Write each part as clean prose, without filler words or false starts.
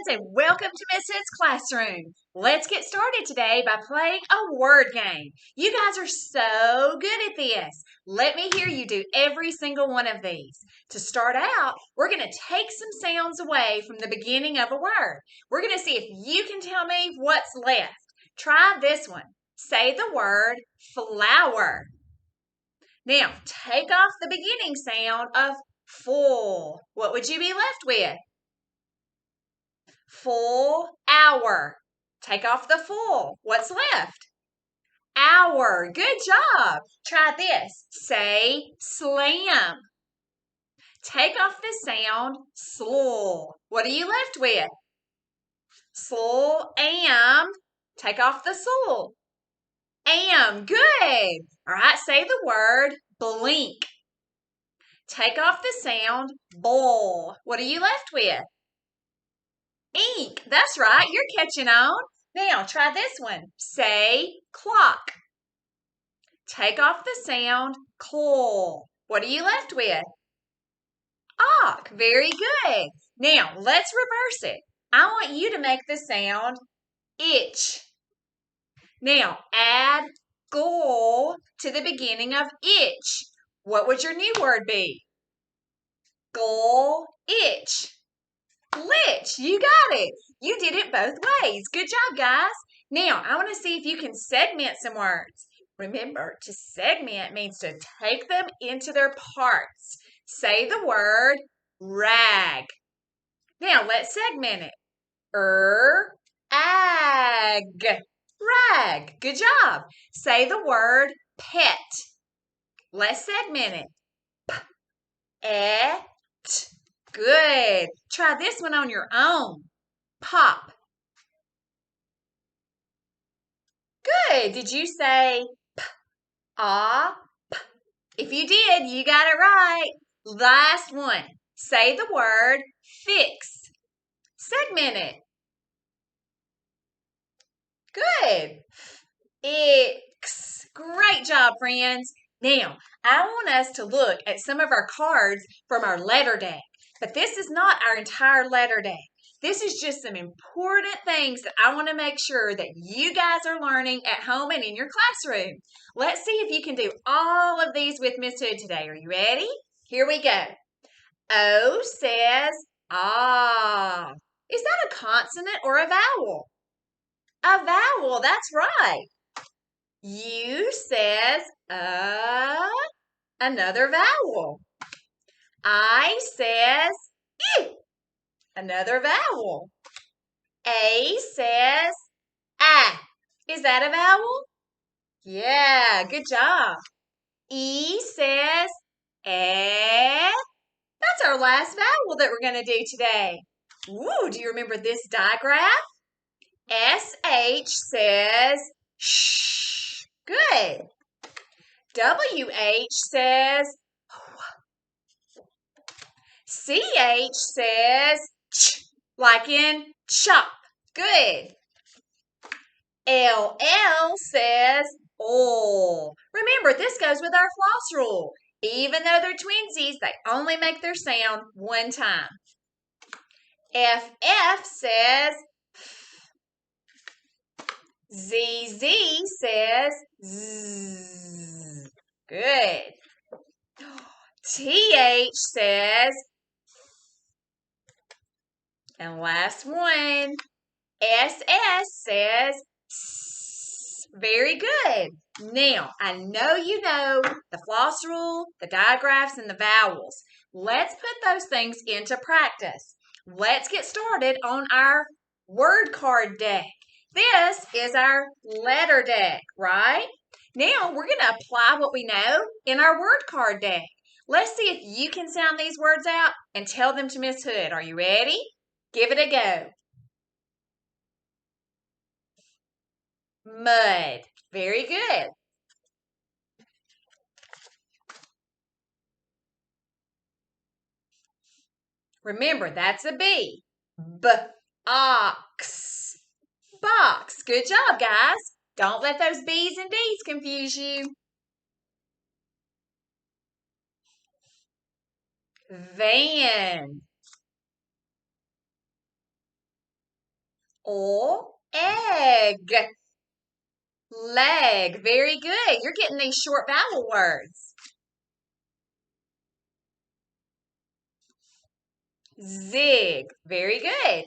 and welcome to Miss Hood's classroom. Let's get started today by playing a word game. You guys are so good at this. Let me hear you do every single one of these. To start out, we're going to take some sounds away from the beginning of a word. We're going to see if you can tell me what's left. Try this one. Say the word flower. Now, take off the beginning sound of full. What would you be left with? Full hour. Take off the full. What's left? Hour. Good job. Try this. Say slam. Take off the sound slow. What are you left with? Slow am. Take off the soul. Am. Good. All right. Say the word blink. Take off the sound bowl. What are you left with? Ink. That's right. You're catching on. Now, try this one. Say clock. Take off the sound claw. What are you left with? Ock. Very good. Now, let's reverse it. I want you to make the sound itch. Now, add goal to the beginning of itch. What would your new word be? Goal itch. Glitch. You got it. You did it both ways. Good job, guys. Now, I want to see if you can segment some words. Remember, to segment means to take them into their parts. Say the word rag. Now, let's segment it. Ag. Rag. Good job. Say the word pet. Let's segment it. Et. Good. Try this one on your own. Pop. Good. Did you say p, ah, p? If you did, you got it right. Last one. Say the word fix. Segment it. Good. Ix. Great job, friends. Now, I want us to look at some of our cards from our letter deck. But this is not our entire letter deck. This is just some important things that I want to make sure that you guys are learning at home and in your classroom. Let's see if you can do all of these with Miss Hood today. Are you ready? Here we go. O says ah. Is that a consonant or a vowel? A vowel, that's right. U says another vowel. I says I, another vowel. A says ah. Is that a vowel? Yeah, good job. E says eh. That's our last vowel that we're going to do today. Ooh, do you remember this digraph? SH says shh. Good. WH says CH says ch, like in chop. Good. LL says oh. Remember, this goes with our floss rule. Even though they're twinsies, they only make their sound one time. FF says ZZ says zzz. Good. TH says, and last one, SS says s. Very good. Now, I know you know the floss rule, the digraphs, and the vowels. Let's put those things into practice. Let's get started on our word card deck. This is our letter deck, right? Now, we're going to apply what we know in our word card deck. Let's see if you can sound these words out and tell them to Miss Hood. Are you ready? Give it a go. Mud. Very good. Remember, that's a B. Ox. Box. Good job, guys. Don't let those B's and D's confuse you. Van. or egg. Leg. Very good. You're getting these short vowel words. Zig. Very good.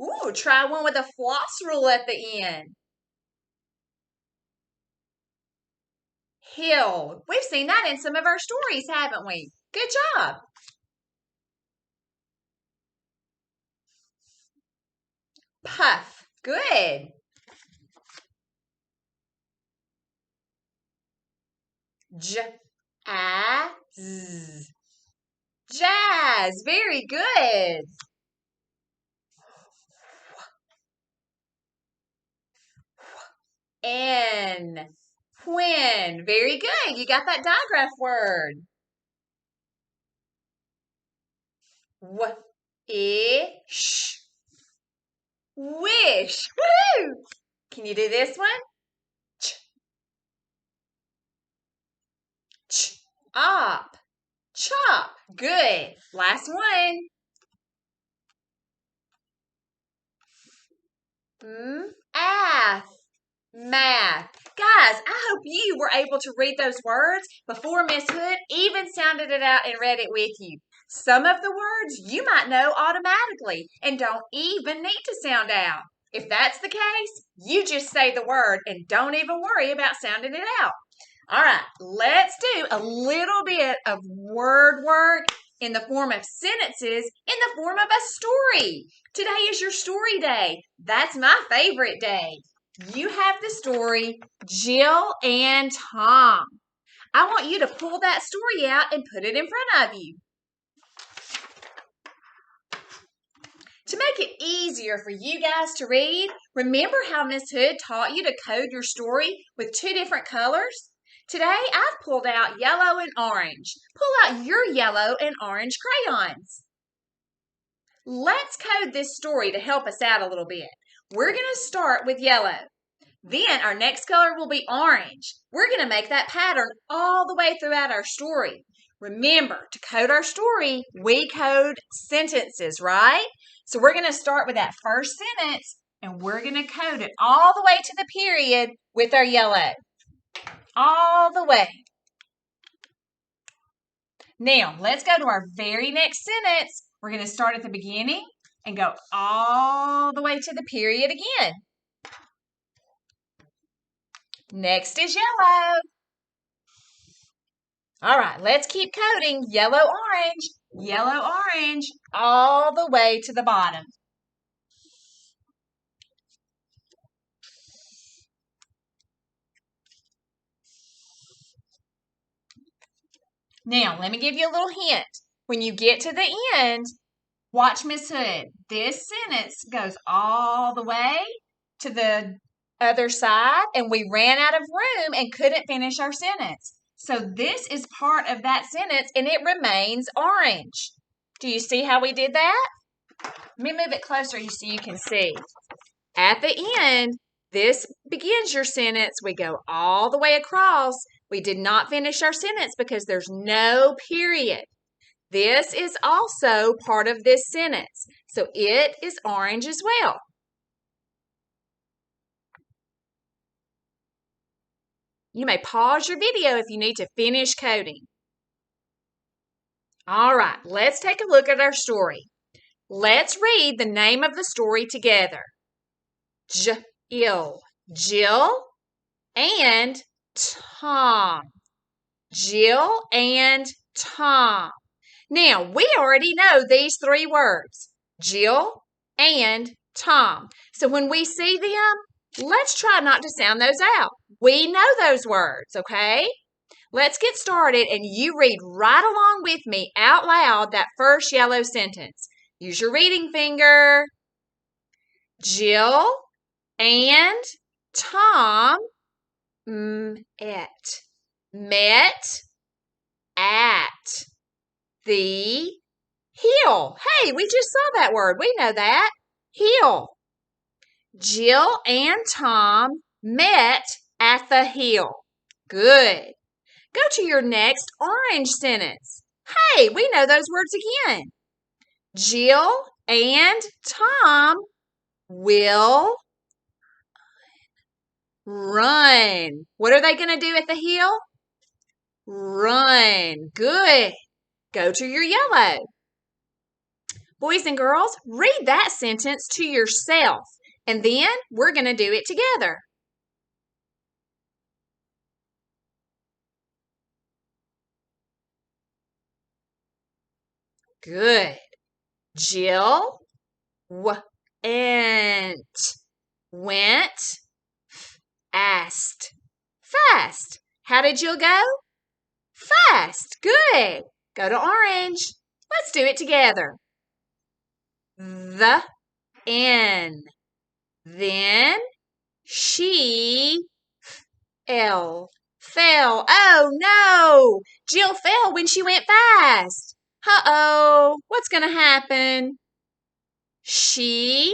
Ooh, try one with a floss rule at the end. Hill. We've seen that in some of our stories, haven't we? Good job. Puff. Good. Jazz. Jazz. Very good. N. When. Very good. You got that digraph word. Wish. Wish. Woo! Can you do this one? Chop. Chop. Good. Last one. Math. Math. Guys, I hope you were able to read those words before Miss Hood even sounded it out and read it with you. Some of the words you might know automatically and don't even need to sound out. If that's the case, you just say the word and don't even worry about sounding it out. All right, let's do a little bit of word work in the form of sentences in the form of a story. Today is your story day. That's my favorite day. You have the story, Jill and Tom. I want you to pull that story out and put it in front of you. To make it easier for you guys to read, remember how Miss Hood taught you to code your story with two different colors? Today, I've pulled out yellow and orange. Pull out your yellow and orange crayons. Let's code this story to help us out a little bit. We're going to start with yellow. Then our next color will be orange. We're going to make that pattern all the way throughout our story. Remember, to code our story, we code sentences, right? So we're going to start with that first sentence, and we're going to code it all the way to the period with our yellow. All the way. Now, let's go to our very next sentence. We're going to start at the beginning and go all the way to the period again. Next is yellow. All right, let's keep coding yellow, orange, all the way to the bottom. Now, let me give you a little hint. When you get to the end, watch Miss Hood. This sentence goes all the way to the other side, and we ran out of room and couldn't finish our sentence. So this is part of that sentence, and it remains orange. Do you see how we did that? Let me move it closer so you can see. At the end, this begins your sentence. We go all the way across. We did not finish our sentence because there's no period. This is also part of this sentence. So it is orange as well. You may pause your video if you need to finish coding. All right, let's take a look at our story. Let's read the name of the story together. Jill. Jill and Tom. Jill and Tom. Now, we already know these three words. Jill and Tom. So when we see them, let's try not to sound those out. We know those words, okay? Let's get started and you read right along with me out loud that first yellow sentence. Use your reading finger. Jill and Tom met at the hill. Hey, we just saw that word. We know that. Hill. Jill and Tom met at the hill. Good. Go to your next orange sentence. Hey, we know those words again. Jill and Tom will run. What are they going to do at the hill? Run. Good. Go to your yellow. Boys and girls, read that sentence to yourself, and then we're going to do it together. Good. Jill went, asked, fast. How did Jill go? Fast. Good. Go to orange. Let's do it together. The N. Then she fell. Oh no! Jill fell when she went fast. Uh-oh. What's going to happen? She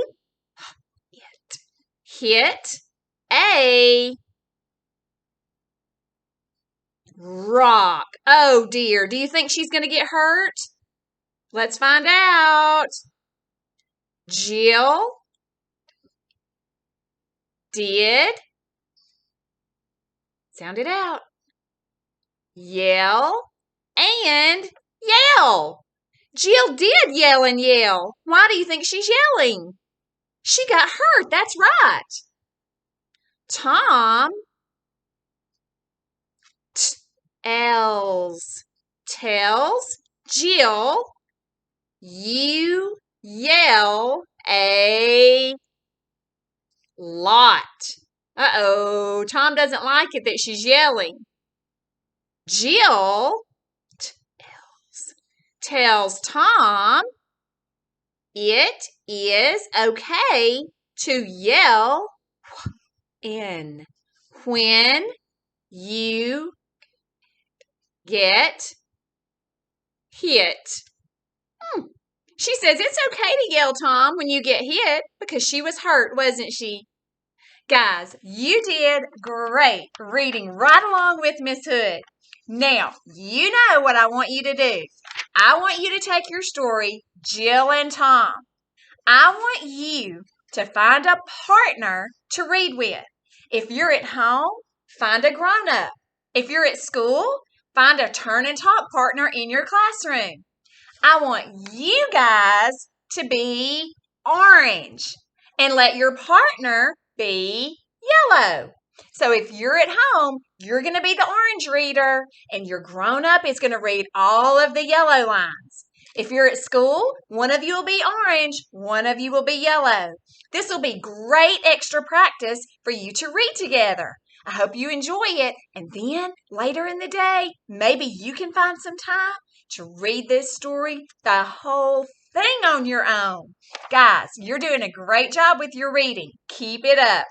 hit a rock. Oh dear. Do you think she's going to get hurt? Let's find out. Jill did, sound it out, yell and yell. Jill did yell and yell. Why do you think she's yelling? She got hurt. That's right. Tom tells Jill, you yell a lot. Uh-oh, Tom doesn't like it that she's yelling. Jill tells Tom it is okay to yell in when you get hit. She says it's okay to yell, Tom, when you get hit because she was hurt, wasn't she? Guys, you did great reading right along with Miss Hood. Now, you know what I want you to do. I want you to take your story, Jill and Tom. I want you to find a partner to read with. If you're at home, find a grown-up. If you're at school, find a turn and talk partner in your classroom. I want you guys to be orange and let your partner be yellow. So if you're at home, you're going to be the orange reader and your grown-up is going to read all of the yellow lines. If you're at school, one of you will be orange, one of you will be yellow. This will be great extra practice for you to read together. I hope you enjoy it, and then later in the day, maybe you can find some time to read this story, the whole thing on your own. Guys, you're doing a great job with your reading. Keep it up.